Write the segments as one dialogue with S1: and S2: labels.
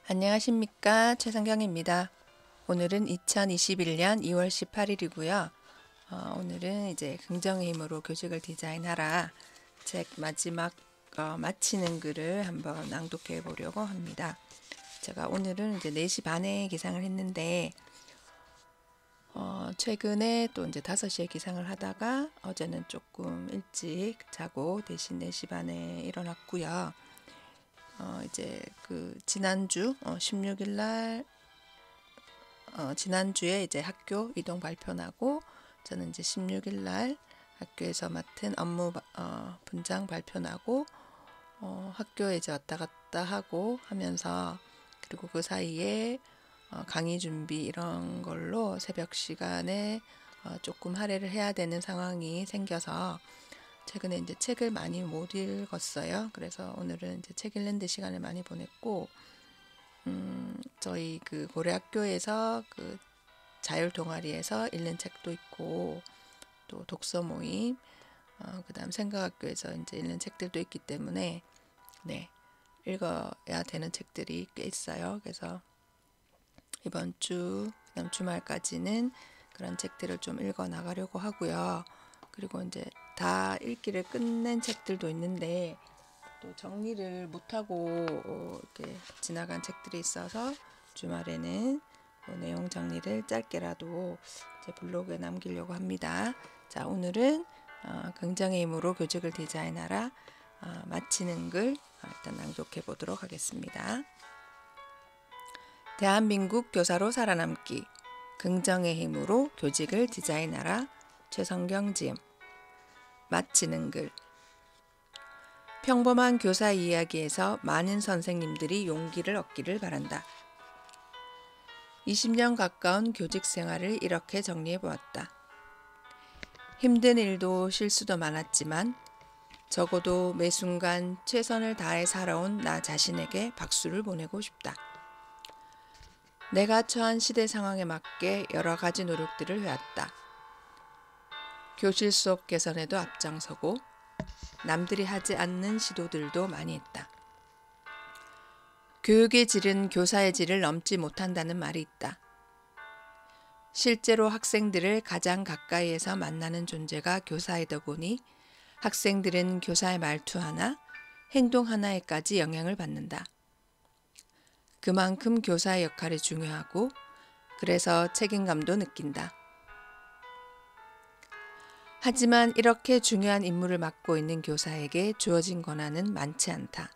S1: 안녕하십니까, 최성경입니다. 오늘은 2021년 2월 18일이고요. 오늘은 이제 긍정의 힘으로 교직을 디자인하라 책 마지막 마치는 글을 한번 낭독해 보려고 합니다. 제가 오늘은 이제 4시 반에 기상을 했는데 최근에 또 이제 5시에 기상을 하다가 어제는 조금 일찍 자고 대신 4시 반에 일어났고요. 이제 그 지난주 16일 날 지난주에 이제 학교 이동 발표 나고 저는 이제 16일 날 학교에서 맡은 업무 분장 발표 나고 학교에 이제 왔다 갔다 하고 하면서 그리고 그 사이에 강의 준비 이런 걸로 새벽 시간에 조금 할애를 해야 되는 상황이 생겨서 최근에 이제 책을 많이 못 읽었어요. 그래서 오늘은 이제 책 읽는 데 시간을 많이 보냈고, 저희 그 고려학교에서 그 자율 동아리에서 읽는 책도 있고, 또 독서 모임, 그다음 생각학교에서 이제 읽는 책들도 있기 때문에, 네, 읽어야 되는 책들이 꽤 있어요. 그래서 이번 주, 그다음 주말까지는 그런 책들을 좀 읽어 나가려고 하고요. 그리고 이제 다 읽기를 끝낸 책들도 있는데 또 정리를 못하고 이렇게 지나간 책들이 있어서 주말에는 내용 정리를 짧게라도 제 블로그에 남기려고 합니다. 자, 오늘은 긍정의 힘으로 교직을 디자인하라 마치는 글 일단 낭독해 보도록 하겠습니다. 대한민국 교사로 살아남기 긍정의 힘으로 교직을 디자인하라 최성경 지음 마치는 글 평범한 교사 이야기에서 많은 선생님들이 용기를 얻기를 바란다. 20년 가까운 교직 생활을 이렇게 정리해 보았다. 힘든 일도 실수도 많았지만 적어도 매 순간 최선을 다해 살아온 나 자신에게 박수를 보내고 싶다. 내가 처한 시대 상황에 맞게 여러 가지 노력들을 해왔다. 교실 수업 개선에도 앞장서고 남들이 하지 않는 시도들도 많이 했다. 교육의 질은 교사의 질을 넘지 못한다는 말이 있다. 실제로 학생들을 가장 가까이에서 만나는 존재가 교사이다 보니 학생들은 교사의 말투 하나, 행동 하나에까지 영향을 받는다. 그만큼 교사의 역할이 중요하고 그래서 책임감도 느낀다. 하지만 이렇게 중요한 임무를 맡고 있는 교사에게 주어진 권한은 많지 않다.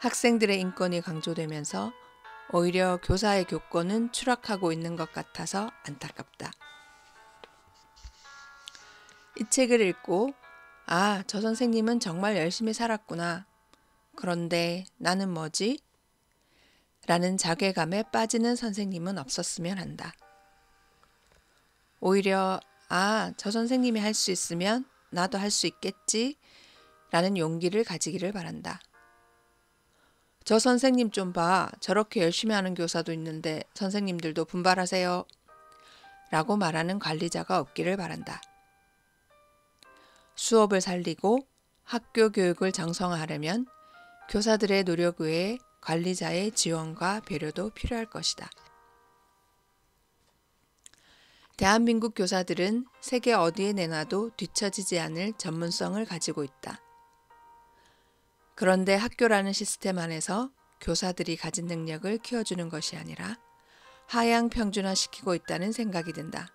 S1: 학생들의 인권이 강조되면서 오히려 교사의 교권은 추락하고 있는 것 같아서 안타깝다. 이 책을 읽고 저 선생님은 정말 열심히 살았구나. 그런데 나는 뭐지? 라는 자괴감에 빠지는 선생님은 없었으면 한다. 오히려 저 선생님이 할 수 있으면 나도 할 수 있겠지? 라는 용기를 가지기를 바란다. 저 선생님 좀 봐. 저렇게 열심히 하는 교사도 있는데 선생님들도 분발하세요. 라고 말하는 관리자가 없기를 바란다. 수업을 살리고 학교 교육을 정상화하려면 교사들의 노력 외에 관리자의 지원과 배려도 필요할 것이다. 대한민국 교사들은 세계 어디에 내놔도 뒤처지지 않을 전문성을 가지고 있다. 그런데 학교라는 시스템 안에서 교사들이 가진 능력을 키워주는 것이 아니라 하향 평준화시키고 있다는 생각이 든다.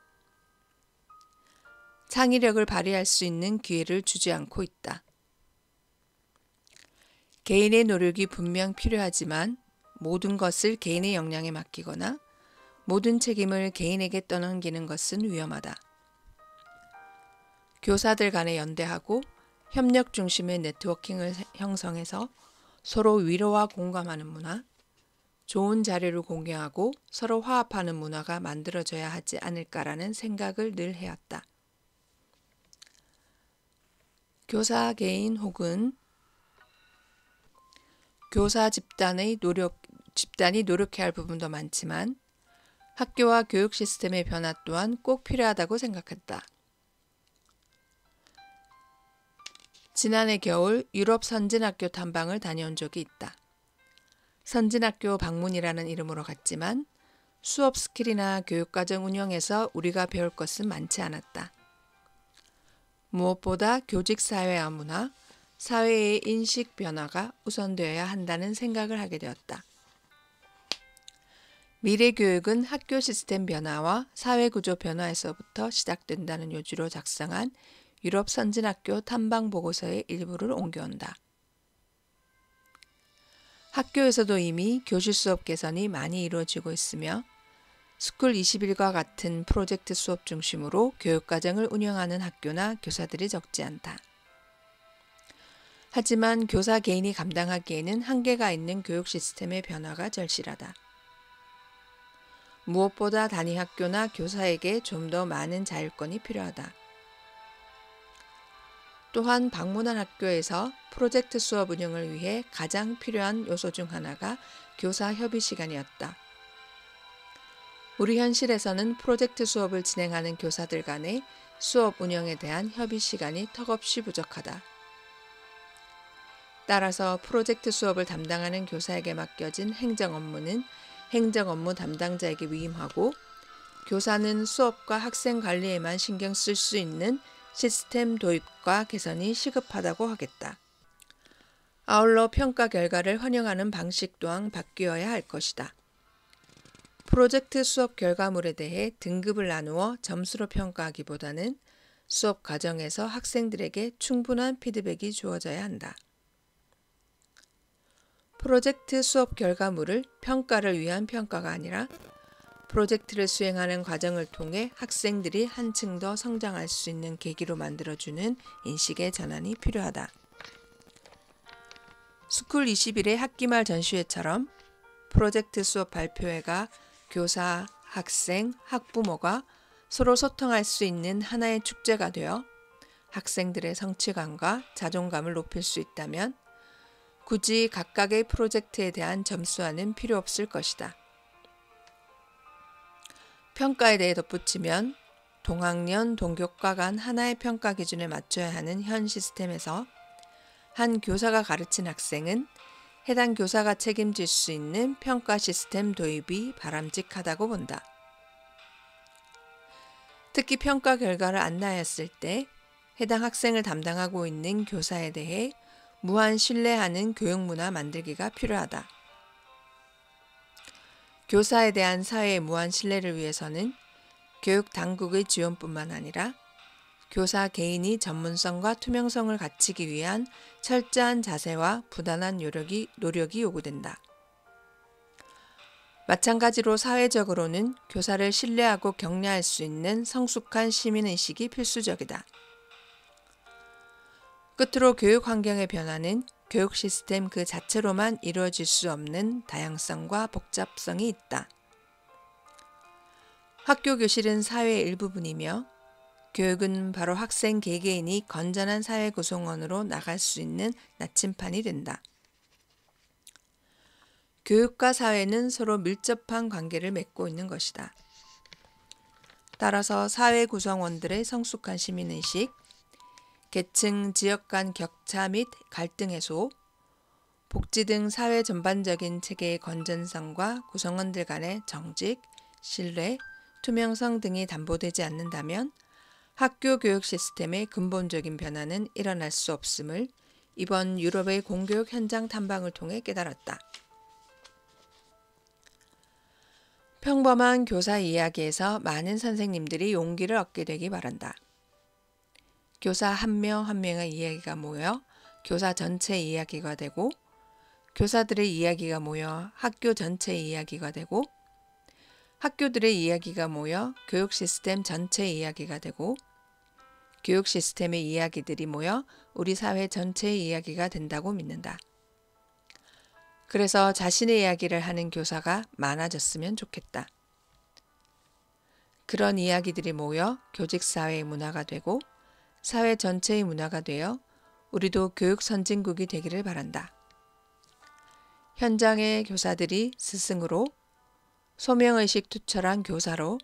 S1: 창의력을 발휘할 수 있는 기회를 주지 않고 있다. 개인의 노력이 분명 필요하지만 모든 것을 개인의 역량에 맡기거나 모든 책임을 개인에게 떠넘기는 것은 위험하다. 교사들 간에 연대하고 협력 중심의 네트워킹을 형성해서 서로 위로와 공감하는 문화, 좋은 자료를 공유하고 서로 화합하는 문화가 만들어져야 하지 않을까라는 생각을 늘 해왔다. 교사 개인 혹은 교사 집단이 노력해야 할 부분도 많지만 학교와 교육 시스템의 변화 또한 꼭 필요하다고 생각했다. 지난해 겨울 유럽 선진학교 탐방을 다녀온 적이 있다. 선진학교 방문이라는 이름으로 갔지만 수업 스킬이나 교육과정 운영에서 우리가 배울 것은 많지 않았다. 무엇보다 교직 사회화 문화, 사회의 인식 변화가 우선되어야 한다는 생각을 하게 되었다. 미래 교육은 학교 시스템 변화와 사회 구조 변화에서부터 시작된다는 요지로 작성한 유럽 선진학교 탐방 보고서의 일부를 옮겨온다. 학교에서도 이미 교실 수업 개선이 많이 이루어지고 있으며 스쿨 21과 같은 프로젝트 수업 중심으로 교육과정을 운영하는 학교나 교사들이 적지 않다. 하지만 교사 개인이 감당하기에는 한계가 있는 교육 시스템의 변화가 절실하다. 무엇보다 단위학교나 교사에게 좀 더 많은 자율권이 필요하다. 또한 방문한 학교에서 프로젝트 수업 운영을 위해 가장 필요한 요소 중 하나가 교사 협의 시간이었다. 우리 현실에서는 프로젝트 수업을 진행하는 교사들 간의 수업 운영에 대한 협의 시간이 턱없이 부족하다. 따라서 프로젝트 수업을 담당하는 교사에게 맡겨진 행정 업무는 행정 업무 담당자에게 위임하고 교사는 수업과 학생 관리에만 신경 쓸 수 있는 시스템 도입과 개선이 시급하다고 하겠다. 아울러 평가 결과를 환영하는 방식 또한 바뀌어야 할 것이다. 프로젝트 수업 결과물에 대해 등급을 나누어 점수로 평가하기보다는 수업 과정에서 학생들에게 충분한 피드백이 주어져야 한다. 프로젝트 수업 결과물을 평가를 위한 평가가 아니라 프로젝트를 수행하는 과정을 통해 학생들이 한층 더 성장할 수 있는 계기로 만들어주는 인식의 전환이 필요하다. 스쿨 21의 학기말 전시회처럼 프로젝트 수업 발표회가 교사, 학생, 학부모가 서로 소통할 수 있는 하나의 축제가 되어 학생들의 성취감과 자존감을 높일 수 있다면 굳이 각각의 프로젝트에 대한 점수화는 필요 없을 것이다. 평가에 대해 덧붙이면 동학년, 동교과 간 하나의 평가 기준에 맞춰야 하는 현 시스템에서 한 교사가 가르친 학생은 해당 교사가 책임질 수 있는 평가 시스템 도입이 바람직하다고 본다. 특히 평가 결과를 안내하였을 때 해당 학생을 담당하고 있는 교사에 대해 무한 신뢰하는 교육문화 만들기가 필요하다. 교사에 대한 사회의 무한 신뢰를 위해서는 교육 당국의 지원뿐만 아니라 교사 개인이 전문성과 투명성을 갖추기 위한 철저한 자세와 부단한 노력이 요구된다. 마찬가지로 사회적으로는 교사를 신뢰하고 격려할 수 있는 성숙한 시민의식이 필수적이다. 끝으로 교육 환경의 변화는 교육 시스템 그 자체로만 이루어질 수 없는 다양성과 복잡성이 있다. 학교 교실은 사회의 일부분이며 교육은 바로 학생 개개인이 건전한 사회 구성원으로 나갈 수 있는 나침판이 된다. 교육과 사회는 서로 밀접한 관계를 맺고 있는 것이다. 따라서 사회 구성원들의 성숙한 시민의식, 계층, 지역 간 격차 및 갈등 해소, 복지 등 사회 전반적인 체계의 건전성과 구성원들 간의 정직, 신뢰, 투명성 등이 담보되지 않는다면 학교 교육 시스템의 근본적인 변화는 일어날 수 없음을 이번 유럽의 공교육 현장 탐방을 통해 깨달았다. 평범한 교사 이야기에서 많은 선생님들이 용기를 얻게 되기 바란다. 교사 한 명 한 명의 이야기가 모여 교사 전체의 이야기가 되고 교사들의 이야기가 모여 학교 전체의 이야기가 되고 학교들의 이야기가 모여 교육 시스템 전체의 이야기가 되고 교육 시스템의 이야기들이 모여 우리 사회 전체의 이야기가 된다고 믿는다. 그래서 자신의 이야기를 하는 교사가 많아졌으면 좋겠다. 그런 이야기들이 모여 교직사회의 문화가 되고 사회 전체의 문화가 되어 우리도 교육 선진국이 되기를 바란다. 현장의 교사들이 스승으로, 소명의식 투철한 교사로,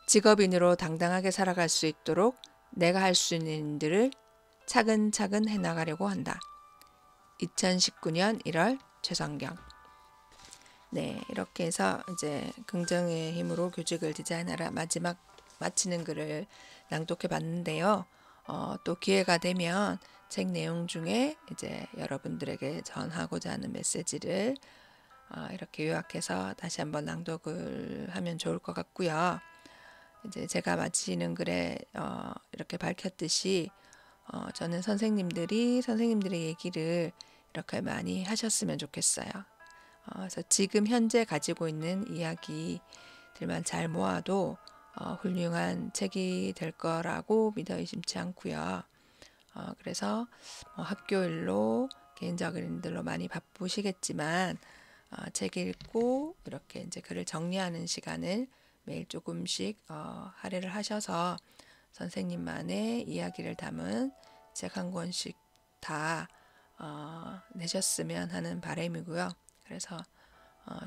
S1: 직업인으로 당당하게 살아갈 수 있도록 내가 할 수 있는 일들을 차근차근 해나가려고 한다. 2019년 1월 최성경. 네, 이렇게 해서 이제 긍정의 힘으로 교직을 디자인하라 마지막 마치는 글을 낭독해 봤는데요. 또 기회가 되면 책 내용 중에 이제 여러분들에게 전하고자 하는 메시지를 이렇게 요약해서 다시 한번 낭독을 하면 좋을 것 같고요. 이제 제가 마치는 글에 이렇게 밝혔듯이 저는 선생님들의 얘기를 이렇게 많이 하셨으면 좋겠어요. 그래서 지금 현재 가지고 있는 이야기들만 잘 모아도 훌륭한 책이 될 거라고 믿어 의심치 않고요. 그래서 학교 일로 개인적인 일들로 많이 바쁘시겠지만 책 읽고 이렇게 이제 글을 정리하는 시간을 매일 조금씩 할애를 하셔서 선생님만의 이야기를 담은 책 한 권씩 다 내셨으면 하는 바람이고요. 그래서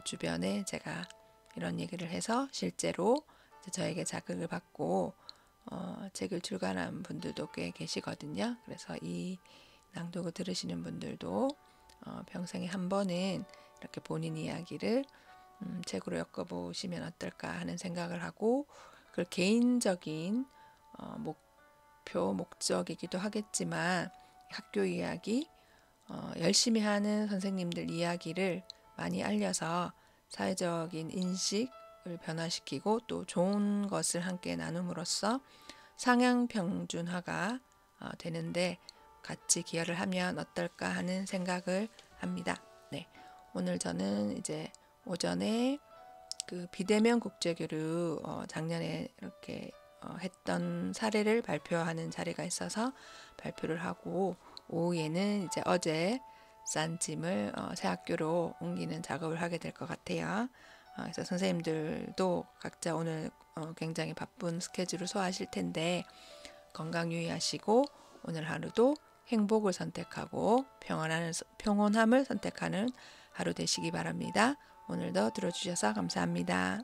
S1: 주변에 제가 이런 얘기를 해서 실제로 저에게 자극을 받고 책을 출간한 분들도 꽤 계시거든요. 그래서 이 낭독을 들으시는 분들도 평생에 한 번은 이렇게 본인 이야기를 책으로 엮어보시면 어떨까 하는 생각을 하고, 그 개인적인 목표, 목적이기도 하겠지만 학교 이야기, 열심히 하는 선생님들 이야기를 많이 알려서 사회적인 인식을 변화시키고 또 좋은 것을 함께 나눔으로써 상향 평준화가 되는데 같이 기여를 하면 어떨까 하는 생각을 합니다. 네, 오늘 저는 이제 오전에 그 비대면 국제교류 작년에 이렇게 했던 사례를 발표하는 자리가 있어서 발표를 하고, 오후에는 이제 어제 싼 짐을 새 학교로 옮기는 작업을 하게 될 것 같아요. 그래서 선생님들도 각자 오늘 굉장히 바쁜 스케줄을 소화하실 텐데 건강 유의하시고 오늘 하루도 행복을 선택하고 평온함을 선택하는 하루 되시기 바랍니다. 오늘도 들어주셔서 감사합니다.